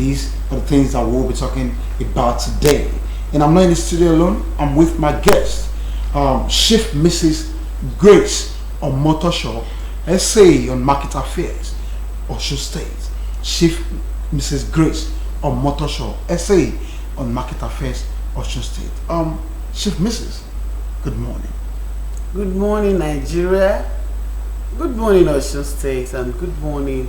These are the things that we'll be talking about today. And I'm not in the studio alone. I'm with my guest, Chief Mrs. Grace Omotosho, SA on Market Affairs, Osun State. Chief Mrs. Grace Omotosho, SA on Market Affairs, Osun State. Chief Mrs., good morning. Good morning, Nigeria. Good morning, Osun State, and good morning,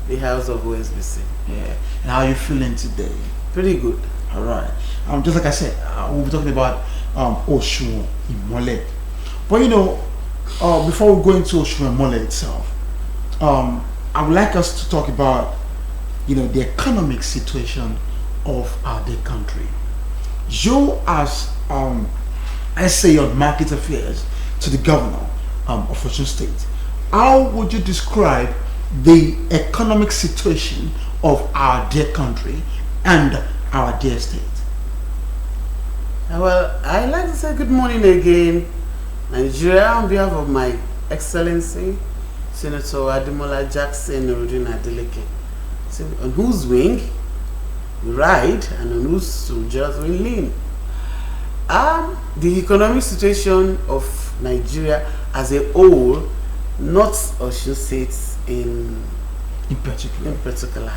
the House of OSBC. Yeah. And how are you feeling today? Pretty good. All right. Just like I said, we'll be talking about Osun Imole. But before we go into Osun Imole itself, I would like us to talk about the economic situation of our dear country. You as SA on Market Affairs to the governor of Osun State, how would you describe the economic situation of our dear country and our dear state? Well, I'd like to say good morning again, Nigeria, on behalf of my Excellency Senator Ademola Jackson Adeleke, on whose wing we ride and on whose soldiers we lean. The economic situation of Nigeria as a whole, not Osun State in particular.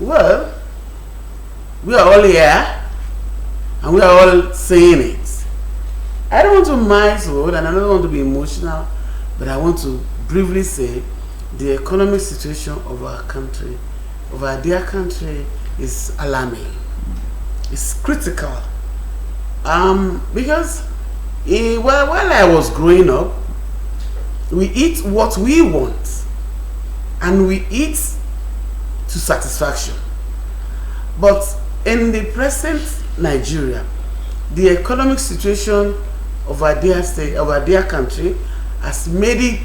Well, we are all here and we are all saying it. I don't want to mice word and I don't want to be emotional, but I want to briefly say the economic situation of our country, of our dear country, is alarming. It's critical. Because while I was growing up, we eat what we want and we eat to satisfaction. But in the present Nigeria, the economic situation of our dear state, of our dear country, has made it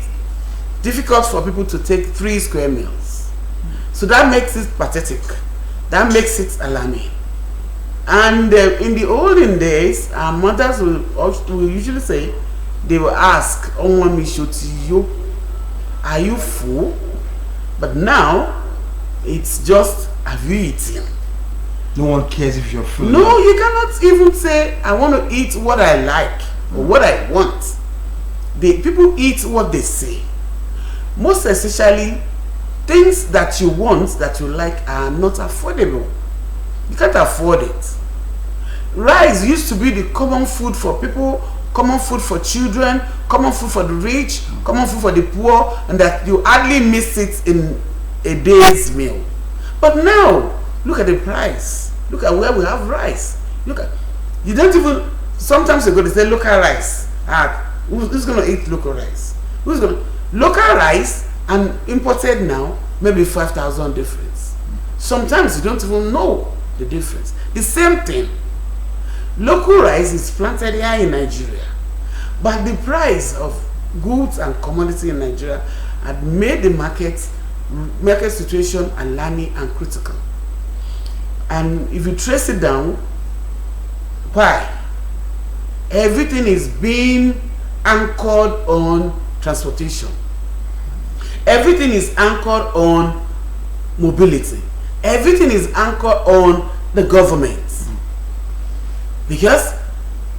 difficult for people to take 3 square meals. So that makes it pathetic. That makes it alarming. And in the olden days, our mothers will usually say, they will ask, are you full? But now, it's just, have you eaten? No one cares if you're full. No, you cannot even say, I want to eat what I like or what I want. People eat what they say. Most especially, things that you want, that you like, are not affordable. You can't afford it. Rice used to be the common food for people, common food for children, common food for the rich, common food for the poor, and that you hardly miss it in a day's meal. But now, look at the price. Look at where we have rice. Look at, you don't even, sometimes you go to say local rice. Who's going to eat local rice? Local rice and imported now, maybe 5,000 difference. Sometimes you don't even know the difference. The same thing. Local rice is planted here in Nigeria, but the price of goods and commodity in Nigeria had made the market situation alarming and critical. And if you trace it down, why? Everything is being anchored on transportation. Everything is anchored on mobility. Everything is anchored on the government. Because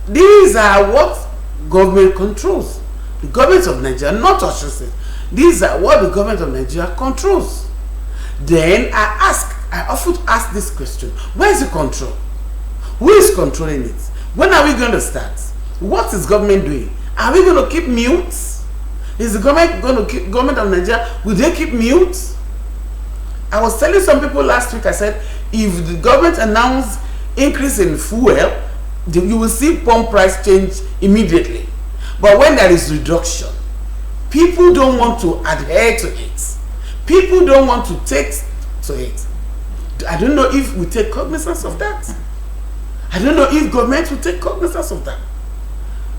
these are what government controls. The government of Nigeria, not Osun State. These are what the government of Nigeria controls. Then I often ask this question: where is the control? Who is controlling it? When are we going to start? What is government doing? Are we going to keep mute? Is the government going to keep, government of Nigeria, will they keep mute? I was telling some people last week, I said, if the government announced increase in fuel, you will see pump price change immediately. But when there is reduction, people don't want to adhere to it. People don't want to take to it. I don't know if we take cognizance of that. I don't know if government will take cognizance of that.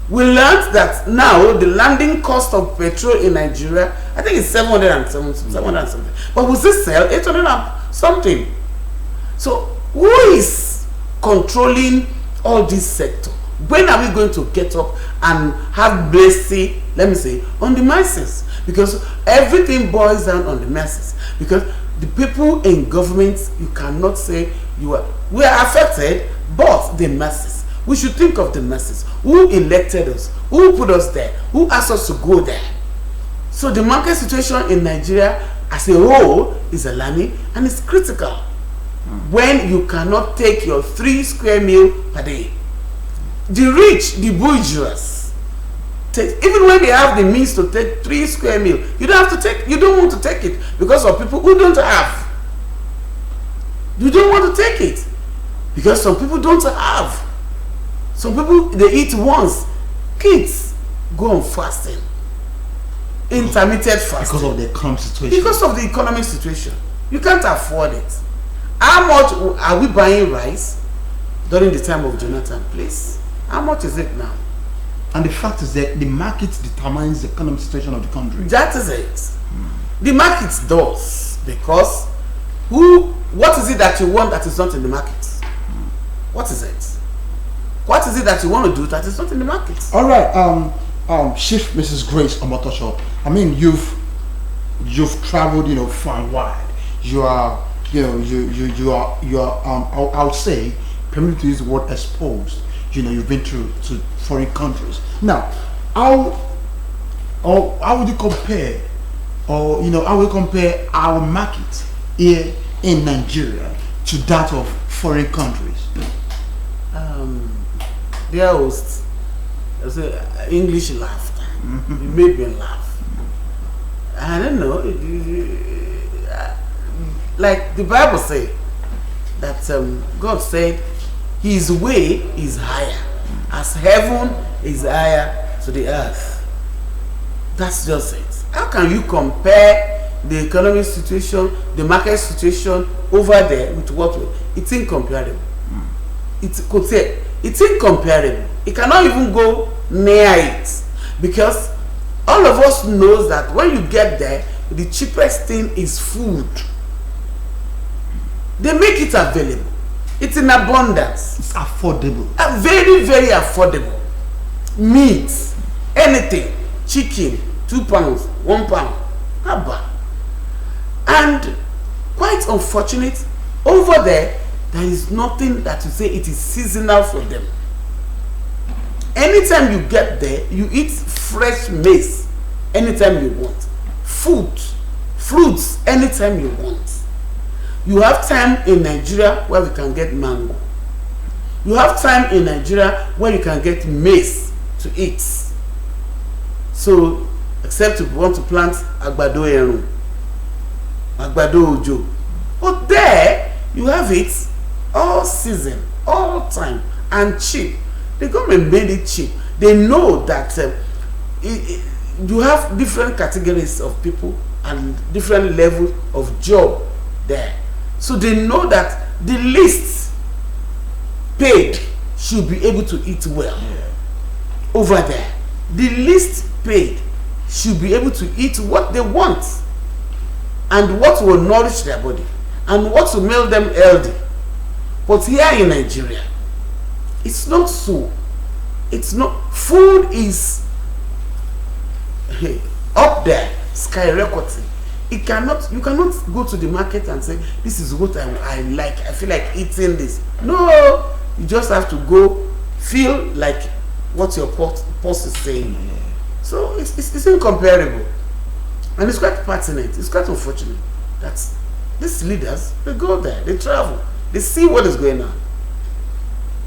We learned that now the landing cost of petrol in Nigeria, I think it's 770. But we still sell 800 and something. So who is controlling all this sector? When are we going to get up and have mercy, let me say, on the masses? Because everything boils down on the masses. Because The people in government, you cannot say we are affected, but the masses. We should think of the masses. Who elected us? Who put us there? Who asked us to go there? So the market situation in Nigeria as a whole is alarming and it's critical. When you cannot take your 3 square meal per day. The rich, the bourgeois, even when they have the means to take 3 square meal, you don't want to take it because of people who don't have. You don't want to take it because some people don't have. Some people, they eat once. Kids go on fasting. Intermittent fasting. Because of the economic situation. Because of the economic situation. You can't afford it. How much are we buying rice during the time of Jonathan, please? How much is it now? And the fact is that the market determines the economic situation of the country. That is it. The market does. Because what is it that you want that is not in the market? What is it? What is it that you want to do that is not in the market? All right, Chief Mrs. Grace Omotosho. I mean, you've traveled, far and wide. You are, I would say, permit to use the word exposed. You've been to foreign countries. Now, how would you compare, how would you compare our market here in Nigeria to that of foreign countries? Dear host, English laughter. You made me laugh. I don't know. Like the Bible says that God said His way is higher, as heaven is higher to the earth. That's just it. How can you compare the economic situation, the market situation over there with what it's incomparable? It's incomparable. It cannot even go near it because all of us knows that when you get there, the cheapest thing is food. They make it available. It's in abundance. It's affordable. Very, very affordable. Meat, anything, chicken, 2 pounds, 1 pound, haba. And quite unfortunate, over there is nothing that you say it is seasonal for them. Anytime you get there, you eat fresh maize anytime you want. Fruits anytime you want. You have time in Nigeria where we can get mango. You have time in Nigeria where you can get maize to eat. So, except if you want to plant agbado eru, agbado ojo. But there, you have it all season, all time, and cheap. The government made it cheap. They know that you have different categories of people and different levels of job there. So they know that the least paid should be able to eat well. Over there, the least paid should be able to eat what they want and what will nourish their body and what will make them healthy. But here in Nigeria, it's not so. It's not. Food is up there, skyrocketing. You cannot go to the market and say, this is what I like. I feel like eating this. No, you just have to go feel like what your pulse is saying. So it's incomparable. And it's quite pertinent. It's quite unfortunate that these leaders, they go there, they travel, they see what is going on.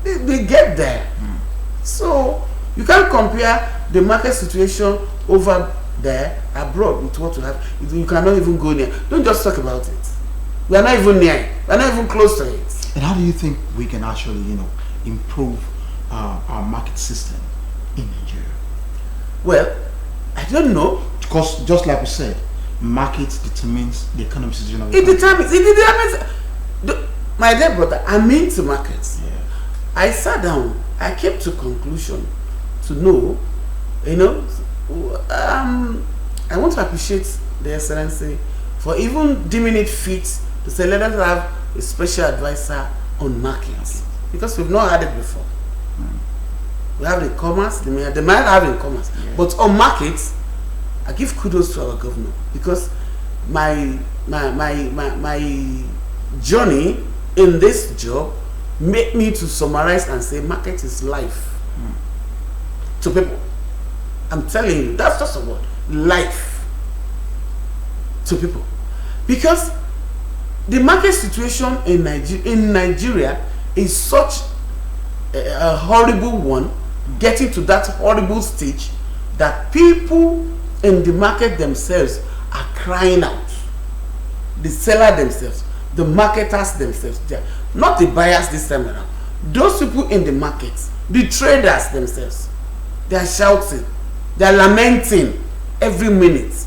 They get there. So you can't compare the market situation over there abroad with what you have. You cannot even go near. Don't just talk about it. We are not even near it. We are not even close to it. And how do you think we can actually, improve our market system in Nigeria? Well, I don't know. Because just like we said, market determines the economic situation of the country. It determines. My dear brother, I'm into markets. Yeah. I sat down. I came to conclusion to know, I want to appreciate the Excellency for even deeming it fit to say let us have a special advisor on markets, because we've not had it before. We have the commerce, they might have in commerce, but on markets, I give kudos to our governor because my journey in this job make me to summarize and say market is life to people. I'm telling you, that's just a word, life to people, because the market situation in Nigeria is such a horrible one, getting to that horrible stage that people in the market themselves are crying out. The seller themselves, the marketers themselves, not the buyers this time around. Those people in the market, the traders themselves, they are shouting, they are lamenting every minute.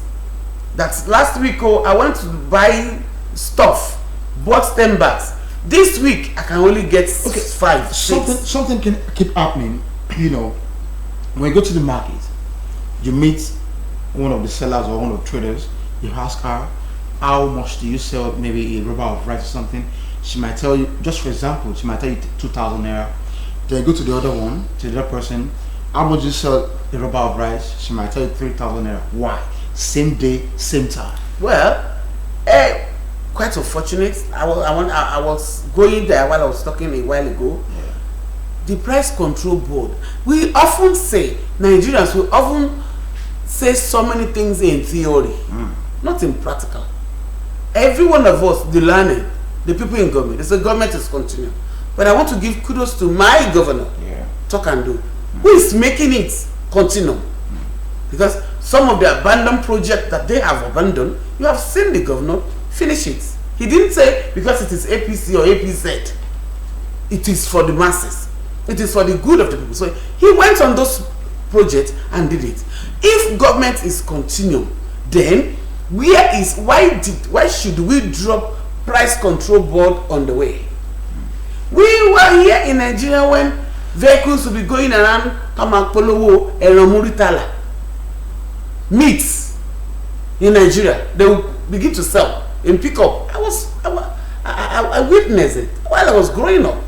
That last week, I went to buy stuff, bought 10 bags. This week I can only get 5, 6. Something can keep happening. You know, when you go to the market, you meet one of the sellers or one of the traders. You ask her, how much do you sell maybe a rubber of rice or something? She might tell you, just for example, she might tell you 2,000 naira. Then you go to the other one, to the other person, how much do you sell a rubber of rice? She might tell you 3,000 naira. Why? Same day, same time. Well, quite unfortunate. I was going there while I was talking a while ago. Yeah. The price control board. We often say, Nigerians will often say so many things in theory, not in practical. Every one of us, the learning, the people in government, they say government is continuing. But I want to give kudos to my governor, Talk and Do, who is making it continue. Because some of the abandoned projects that they have abandoned, you have seen the governor finish it. He didn't say because it is APC or APZ. It is for the masses. It is for the good of the people. So he went on those projects and did it. If government is continuing, then why should we drop price control board on the way? We were here in Nigeria when vehicles will be going around Kamakpolowo and Muritala. Meats in Nigeria, they will begin to sell in pickup. I witnessed it while I was growing up.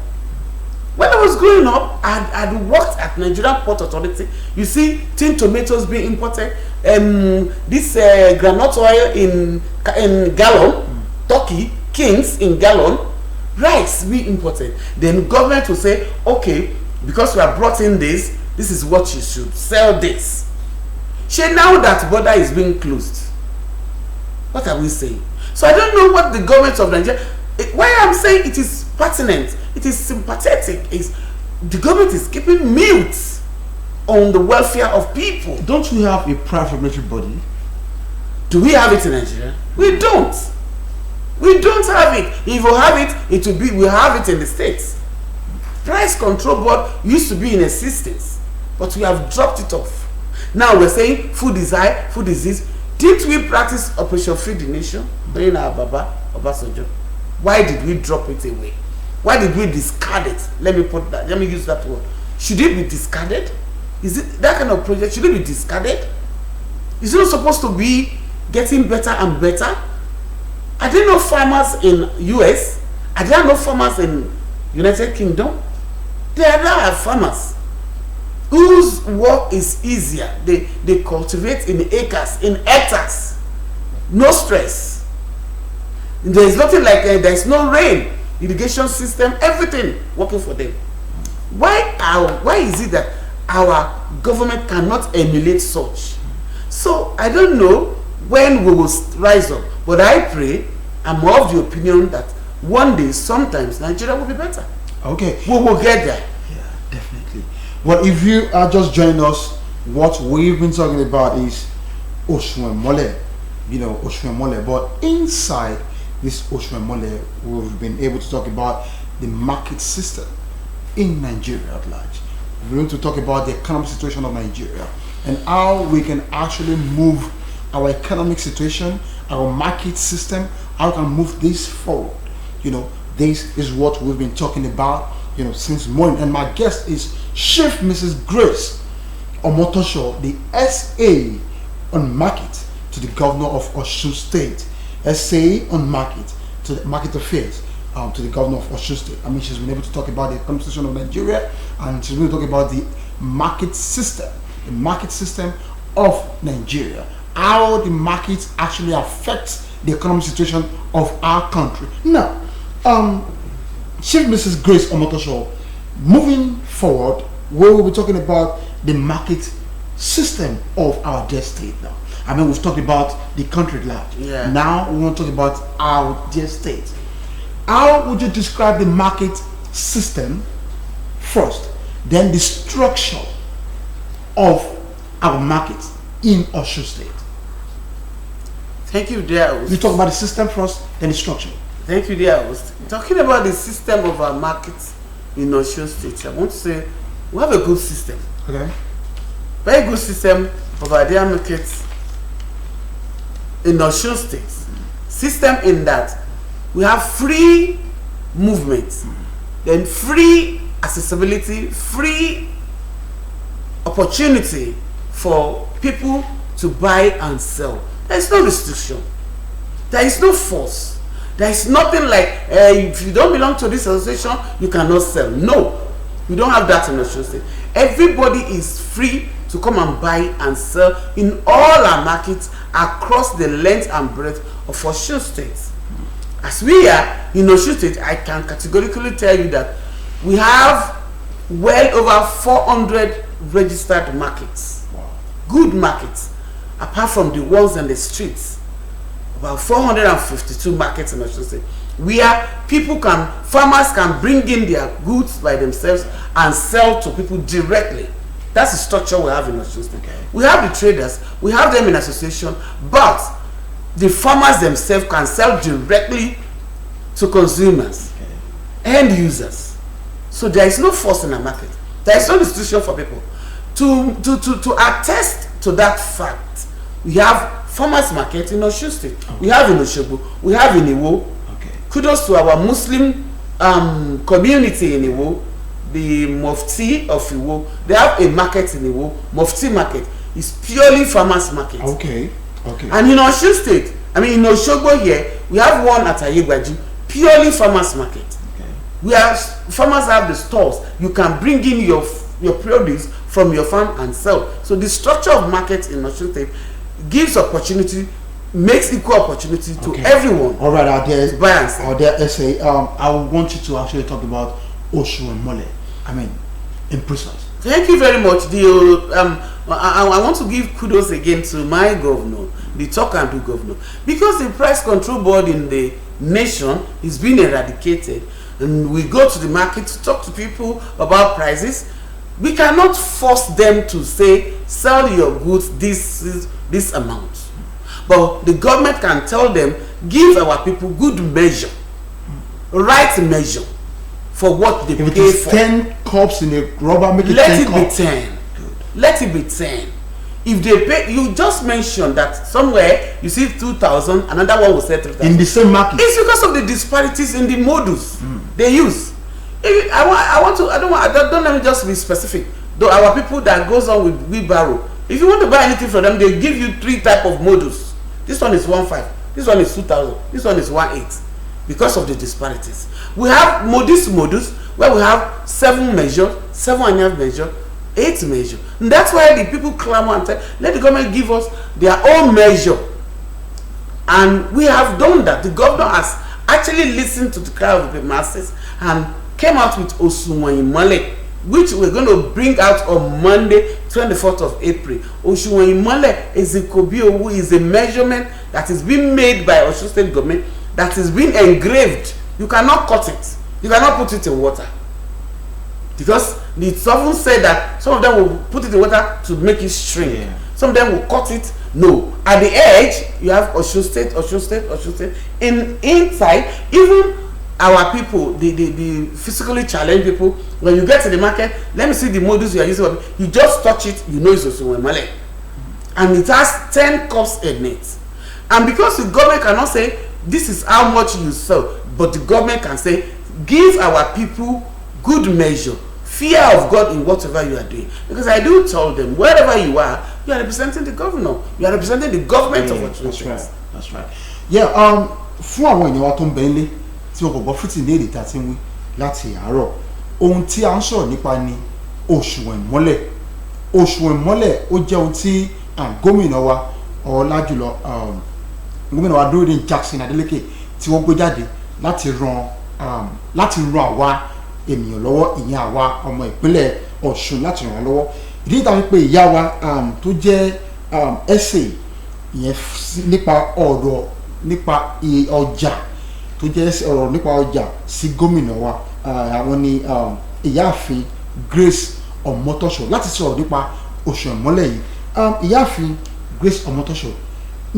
When I was growing up, I'd worked at Nigerian Port Authority. You see, tin tomatoes being imported, this groundnut oil in gallon, turkey, kings in gallon, rice being imported. Then government will say, okay, because we have brought in this is what you should sell this. Now that border is being closed, what are we saying? So I don't know what the government of Nigeria, why I'm saying it is pertinent, it is sympathetic, is the government is keeping mute on the welfare of people. Don't we have a private regulatory body? Do we have it in Nigeria? We don't. We don't have it. If we have it, we have it in the States. Price control board used to be in existence, but we have dropped it off. Now we're saying food is high, food is this. Didn't we practice Operation Feed the Nation during our Baba Obasanjo? Why did we drop it away? Why did we discard it? Let me use that word. Should it be discarded? Is it that kind of project? Should it be discarded? Is it not supposed to be getting better and better? Are there no farmers in US? Are there no farmers in United Kingdom? There are farmers whose work is easier. They cultivate in acres, in hectares. No stress. There is nothing like there is no rain. Irrigation system, everything working for them. Why is it that our government cannot emulate such? So I don't know when we will rise up, but I pray, I'm of the opinion that one day, sometimes Nigeria will be better. Okay, we will get there. Yeah, definitely. Well, if you are just joining us, what we've been talking about is Osun Mole, Osun Mole. But inside this Osun Mole, we've been able to talk about the market system in Nigeria at large. We're going to talk about the economic situation of Nigeria and how we can actually move our economic situation, our market system, how we can move this forward. This is what we've been talking about, since morning. And my guest is Chief Mrs. Grace Omotosho, the SA on market to the governor of Osun State, SA on market to the market affairs to the governor of Osun State. I mean, she's been able to talk about the economic situation of Nigeria, and she's going to talk about the market system of Nigeria. how the market actually affects the economic situation of our country. Now, Chief Mrs. Grace Omotosho, moving forward, we will be talking about the market system of our dear state now. I mean, we've talked about the country at large. Yeah. Now we want to talk about our dear state. How would you describe the market system first, then the structure of our market in Osun State? Thank you, dear host. You talk about the system first, then the structure. Thank you, dear host. Talking about the system of our market in Osun State, I want to say we have a good system. Okay. Very good system of our dear market in Osun State. System in that we have free movement, then free accessibility, free opportunity for people to buy and sell. There is no restriction. There is no force. There is nothing like if you don't belong to this association, you cannot sell. No, we don't have that in Osun State. Everybody is free to come and buy and sell in all our markets across the length and breadth of Osun State. As we are in Osun State, I can categorically tell you that we have well over 400 registered markets. Wow. Good markets, apart from the ones on the streets. About 452 markets in Osun State, where farmers can bring in their goods by themselves and sell to people directly. That's the structure we have in Osun State. Okay. We have the traders, we have them in association, but the farmers themselves can sell directly to consumers, end users. So there is no force in the market. There is no restriction for people. To attest to that fact, we have farmers market in Osun State. Okay. We have in Osogbo. We have in Iwo. Okay. Kudos to our Muslim community in Iwo, the Mufti of Iwo. They have a market in Iwo. Mufti market is purely farmers market. Okay. Okay. And in Osun State, I mean in Osogbo here, we have one at Ayegbaji, purely farmers market. Okay. Where farmers have the stores, you can bring in your produce from your farm and sell. So the structure of market in Osun State gives opportunity, makes equal opportunity to everyone. All right, out there, to buy and sell. out there, essay. I want you to actually talk about Osun and Mole. I mean, in precise. Thank you very much. I want to give kudos again to my governor, the talk and do governor, because the price control board in the nation is being eradicated, and we go to the market to talk to people about prices. We cannot force them to say sell your goods this amount, but the government can tell them give our people good measure, right measure for what they If pay it is for. 10 cups in a rubber, make it Let 10 it be cups. 10. Let it be 10. If they pay, you just mentioned that somewhere you see 2,000, another one will say 3,000. In the same market. It's because of the disparities in the modus they use. Don't let me just be specific. Though our people that goes on with wheelbarrow, if you want to buy anything from them, they give you 3 type of modus. This one is 1,500. This one is 2,000. This one is 1,800. Because of the disparities, we have modus where we have 7 measure, 7.5 measure, 8 measure. And that's why the people clamor and say, let the government give us their own measure. And we have done that. The governor has actually listened to the cry of the masses and came out with Osun, which we're going to bring out on Monday, 24th of April. Osun is a Kobio, is a measurement that is being made by Osun State government, that is being engraved. You cannot cut it. You cannot put it in water. Because it's often said that some of them will put it in water to make it shrink. Yeah. Some of them will cut it. No. At the edge, you have Osun State, Osun State, Osun State. Inside, even our people, the physically challenged people, when you get to the market, let me see the models you are using. You just touch it, you know it's Osun. And it has 10 cups in it. And because the government cannot say, this is how much you sell, but the government can say, give our people good measure, fear of God in whatever you are doing. Because I do tell them, wherever you are representing the governor, you are representing the government of what you. That's right. That's right. Yeah. Fún àwọn èèyàn wa tó ń bẹ nílé tí wọn kò gbọ́ fìtì ní èdè tá a ti ń wí láti àárọ̀, ohun tí a ń sọ̀rọ̀ nípa ni òṣùwọ̀n ìmọ́lẹ̀. Òṣùwọ̀n ìmọ́lẹ̀ ó jẹ́ ohun tí gómìnà wa ọlájùlọ gómìnà wa dúró ní Jackson Adeleke tí wọ́n gbé jáde láti ran àwa ènìyàn lọ́wọ́, ìyẹn àwa ọmọ ìpínlẹ̀ Ọ̀ṣun láti ràn wá lọ́wọ́. ìdí ìta wípé ìyá wa tó jẹ́ essay ìyẹn nípa ọ̀rọ̀ nípa ọjà tó jẹ́ ọ̀rọ̀ nípa ọjà sí gómìnà wa, àwọn ni ìyáàfin Grace Ọmọtọ́ṣọ̀ láti sọ̀rọ̀ nípa òṣùwọ̀n ìmọ́lẹ̀ yìí. ìyáàfin Grace Ọmọtọ́ṣọ̀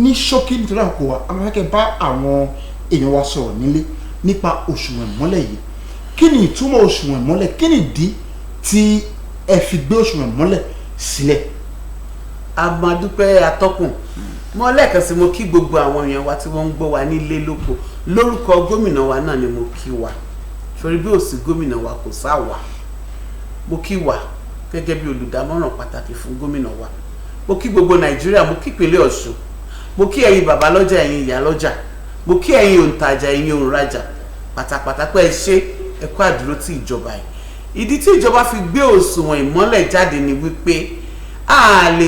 ní ṣókí nítorí àkókò wa a máa fẹ́ kẹ́ bá àwọn èèyàn wa sọ̀rọ̀ nílé nípa òṣùwọ̀n ìmọ́lẹ̀ yìí. kí ni ìtumọ̀ òṣùwọ̀n ìmọ́lẹ̀, kí ni ìdí tí ẹ fi gbé òṣùwọ̀n ìmọ́lẹ̀ sílẹ̀? Amadúpẹ́ atọ́kùn, mo lẹ́ẹ̀kan sí mo kí gbogbo àwọn èèyàn wa tí wọ́n ń gbọ́ wa nílé lóko, lórúkọ gómìnà wa náà ni mo kí wa, torí bí ò sí gómìnà wa kò sá wa. Mo kí wa gẹ́gẹ́ bí olùdámọ̀ràn pàtàkì fún gómìnà wa. Mo kí gbogbo Nàìjíríà, mo kí ìpínlẹ̀ Ọ̀ṣun, mo kí ẹ̀yin bàbá lọ́jà, ẹ̀yin ìyá lọ́jà, mo kí ẹ̀yin òǹtajà, ẹ̀yin òǹrajà pátápátá pé ẹ ṣe ẹ kú àdúró tí ìjọba yìí. ìdí tí ìjọba fi gbé òṣùwọ̀n ìmọ́lẹ̀ jáde ni wípé a lè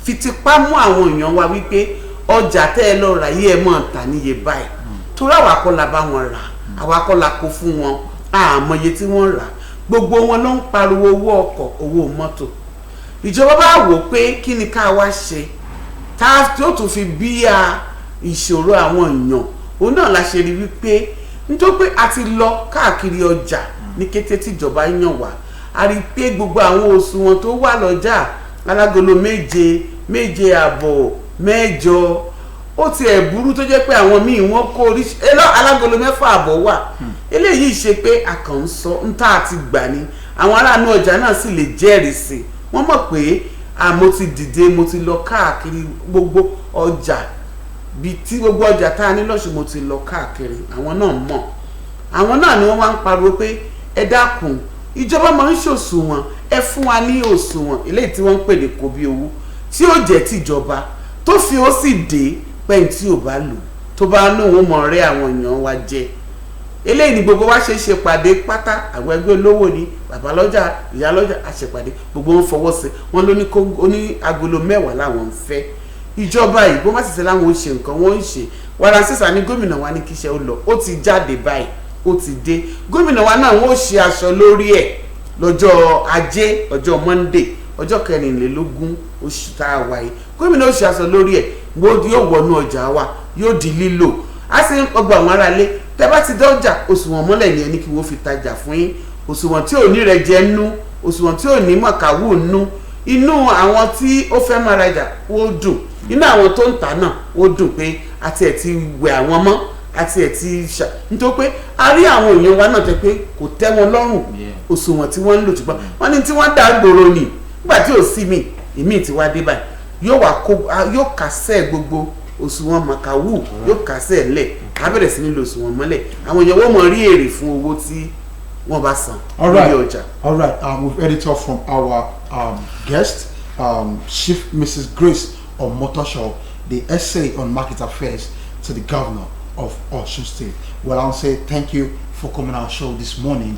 fi tipá mú àwọn èèyàn wa wípé ọjà tẹ́ ẹ lọ rà yí ẹ mọ̀ ta níye báyìí, torí àwa kọ́ la bá wọn rà, àwa kọ́ la kó fún wọn, àmọye tí wọ́n rà, gbogbo wọn ló ń pariwo owó ọkọ̀, owó mọ́tò. ìjọba bá wò pé kí ni ká wá ṣe tí ó tún fi bíyà ìṣòro àwọn èèyàn, òun náà la ṣe rí wípé nítorí pé a ti lọ káàkiri ọjà ní kété tí ìjọba yàn wá, a rí pé gbogbo àwọn òṣùwọ̀n tó wà lọ́jà alágolo 7, 7.5, 8, ó ti ẹ̀ burú tó jẹ́ pé àwọn míì wọ́n kó alágolo 6.5 wà. eléyìí ṣe pé a kàn ń sọ ń tá àti gbà ní àwọn aráàlú ọjà náà sì lè jẹ́rìí sí, wọ́n mọ̀ pé mo ti dìde, mo ti lọ káàkiri gbogbo ọjà bíi tí gbogbo ọjà tá a ní lọ́sùn, mo ti lọ káàkiri, àwọn náà mọ̀, àwọn náà ni wọ́n wá ń pariwo pé ẹ dákun, ìjọba máa ń ṣòṣùwọ̀n, ẹ fún wa ní òṣùwọ̀n eléyìí tí wọ́n ń pè ní kòbí owó tí ó jẹ́ tìjọba tó fi ó sì dé pẹ́yìn tí ò bá lò tó bá lóun mọ̀ rẹ́ àwọn èèyàn wa jẹ. eléyìí ni gbogbo wa ṣe pàdé pátá, àwọn ẹgbẹ́ olówó ni bàbá lọ́jà, ìyá lọ́jà, àṣepàdé gbogbo wọn fọwọ́ sí, wọn ló ní agolo 10 láwọn ń fẹ́. ìjọba yìí bó má sì ṣe láwọn ò ṣe nǹkan wọn ń ṣe, wàrà sísà ní gómìnà wa ní kíṣẹ́ ó lọ, ó ti jáde báyìí, ó ti dé. gómìnà wa náà wọ́n ṣe aṣọ lórí ẹ̀ lọ́jọ́ ajé, ọjọ́ Monday, ọjọ́ 24 oṣù tá a wáyé. gómìnà ó ṣe aṣọ lórí ẹ̀, yóò wọnú ọjà wa, yóò di lílò. a sì ń ọgbà àwọn aráalé, tẹ́ bá ti dọ́jà òṣùwọ̀n mọ́lẹ̀ ni ẹni kí wọ́n fi tajà fún yín. òṣùwọ̀n tí ò ní rẹ̀ jẹ́ nú, òṣùwọ̀n tí ò ní mọ̀káwù nú, inú àwọn tí ó fẹ́ máa rajà ó dùn, inú àwọn tó ń tà náà ó dùn pé àti ẹ̀ ti wẹ̀ àwọn mọ́, àti ẹ̀ ti nítorí pé a rí àwọn èèyàn wa náà tẹ́ pé kò tẹ́ wọn lọ́rùn òṣùwọ̀n tí wọ́n ń lò, ṣùgbọ́n wọ́n ní tí wọ́n dá gbòòrò nì nígbà tí ò sí ìmí tí wá dé báyìí yóò kásẹ̀ gbogbo òṣùwọ̀n màkàwù, yóò kásẹ̀ lẹ̀, á bẹ̀rẹ̀ sí ní lo òṣùwọ̀n mọ́lẹ̀, àwọn èèyàn wọ́n mọ̀ rí èrè fún owó tí wọ́n bá san lórí ọjà. All right, we've edited from our guest, Chief Mrs. Grace Ọmọtọ́ṣọ̀, the essay on market affairs to the governor of Osun State. Well, I'll say thank you for coming on our show this morning.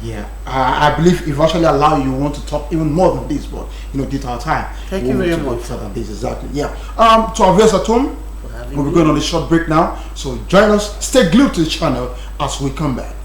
Yeah, I believe if actually allow you want to talk even more than this, but due to our time. Thank you very much. Than this, exactly. Yeah. To our viewers at home, we'll be going on a short break now. So join us. Stay glued to the channel as we come back.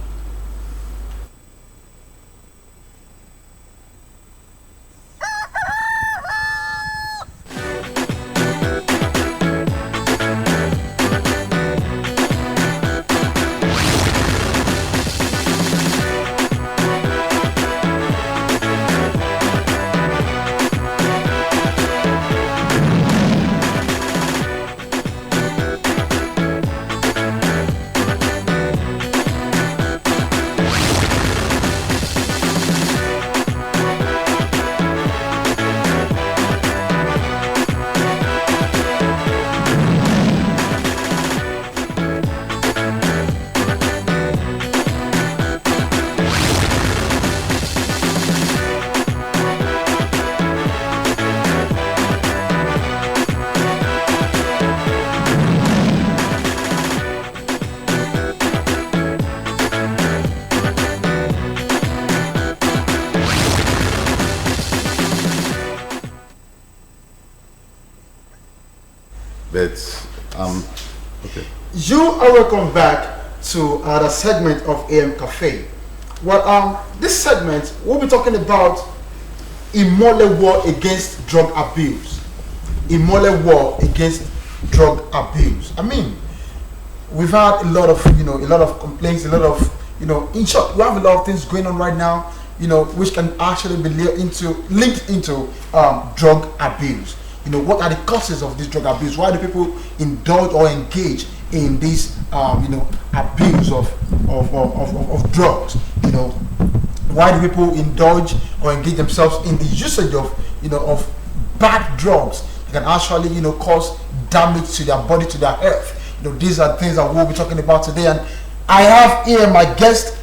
but okay. You are welcome back to the segment of AM Cafe. Well, this segment we'll be talking about Imole war against drug abuse. Imole war against drug abuse. I mean, we've had a lot of complaints, a lot of in short, we have a lot of things going on right now, which can actually be linked into drug abuse. What are the causes of this drug abuse? Why do people indulge or engage in this abuse of drugs? Why do people indulge or engage themselves in the usage of bad drugs that can actually cause damage to their body, to their health? These are things that we'll be talking about today, and I have here my guest,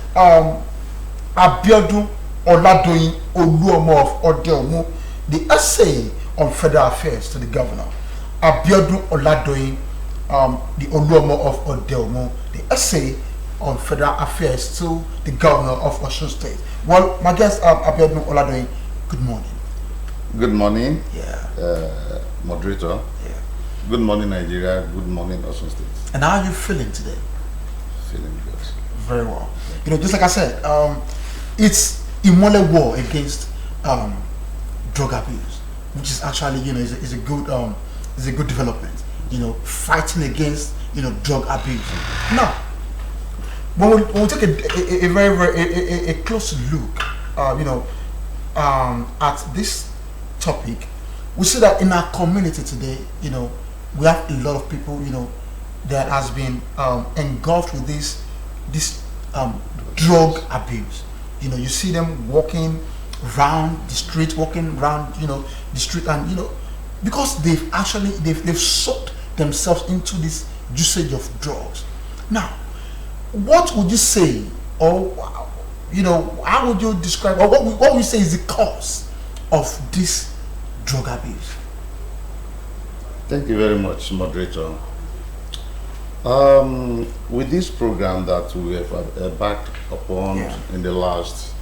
Abiodun Oladoyin Oluomo of Odeomu, the essay on federal affairs to the governor. Abiodun Oladoyin, the Oluomo of Odeomu, the essay on federal affairs to the governor of Osun State. Well, my guest, Abiodun Oladoyin, good morning. Good morning. Yeah. Moderator. Yeah. Good morning, Nigeria. Good morning, Osun State. And how are you feeling today? Feeling good. Very well. Just like I said, it's Imole war against drug abuse, which is actually is a good development. Fighting against drug abuse. Now, when we take a very close look, at this topic, we see that in our community today, we have a lot of people, that has been engulfed with this drug abuse. You see them walking around the street, the street, and because they've sucked themselves into this usage of drugs. Now, what would you say, or how would you describe, or what would you say is the cause of this drug abuse? Thank you very much, moderator. With this program that we have embarked upon in the last